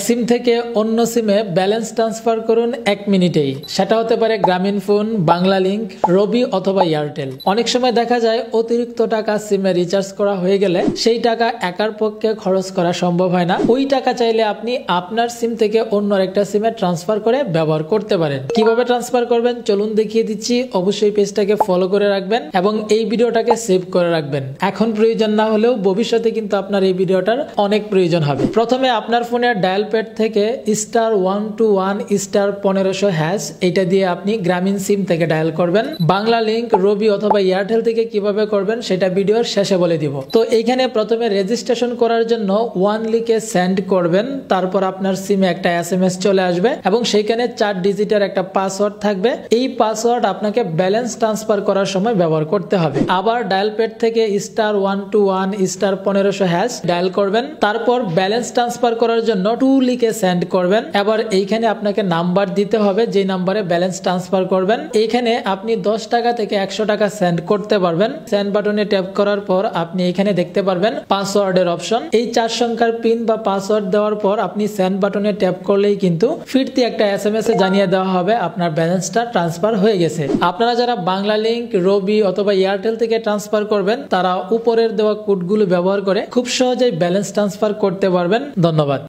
সিম থেকে অন্য সিমে ব্যালেন্স ট্রান্সফার করুন 1 মিনিটেই। সেটা হতে পারে গ্রামীণ ফোন, বাংলা লিংক, রবি অথবা এয়ারটেল। অনেক সময় দেখা যায় অতিরিক্ত টাকা সিমে রিচার্জ করা হয়ে গেলে সেই টাকা একার পক্ষে খরচ করা সম্ভব হয় না। ওই টাকা চাইলে আপনি আপনার সিম থেকে অন্য একটা সিমে ট্রান্সফার করে ব্যবহার করতে পারেন। কিভাবে ট্রান্সফার করবেন চলুন দেখিয়ে দিচ্ছি। অবশ্যই পেজটাকে ফলো করে রাখবেন এবং এই ভিডিওটাকে সেভ করে রাখবেন। এখন প্রয়োজন না হলেও ভবিষ্যতে কিন্তু আপনার এই ভিডিওটার অনেক প্রয়োজন হবে। প্রথমে আপনার ফোনের ডায়াল প্যাড থেকে *121*1500# এটা দিয়ে আপনি গ্রামীণ সিম থেকে ডায়াল করবেন। বাংলা লিংক, রবি অথবা এয়ারটেল থেকে কিভাবে করবেন সেটা ভিডিওর শেষে বলে দিব। তো এইখানে প্রথমে রেজিস্ট্রেশন করার জন্য 1 লিখে সেন্ড করবেন। তারপর আপনার সিমে একটা SMS চলে আসবে এবং সেখানে 4 ডিজিটের একটা পাসওয়ার্ড থাকবে। এই পাসওয়ার্ড আপনাকে ব্যালেন্স ট্রান্সফার করার সময় ব্যবহার করতে হবে। আবার ডায়াল প্যাড থেকে *121*1500# ডায়াল করবেন। তারপর ব্যালেন্স ট্রান্সফার করার জন্য 2 লিখে সেন্ড করবেন। এবার এইখানে আপনাকে নাম্বার দিতে হবে যে নাম্বারে ব্যালেন্স ট্রান্সফার করবেন। এইখানে আপনি 10 টাকা থেকে 100 টাকা সেন্ড করতে পারবেন। সেন্ড বাটনে ট্যাপ করার পর আপনি এখানে দেখতে পারবেন পাসওয়ার্ডের অপশন। এই 4 সংখ্যার পিন বা পাসওয়ার্ড দেওয়ার পর আপনি সেন্ড বাটনে ট্যাপ করলেই কিন্তু ফিরতি একটা SMS এ জানিয়ে দেওয়া হবে আপনার ব্যালেন্সটা ট্রান্সফার হয়ে গেছে। আপনারা যারা বাংলা লিংক, রবি অথবা এয়ারটেল থেকে ট্রান্সফার করবেন তারা উপরের দেওয়া কোডগুলো ব্যবহার করে খুব সহজেই ব্যালেন্স ট্রান্সফার করতে পারবেন। ধন্যবাদ।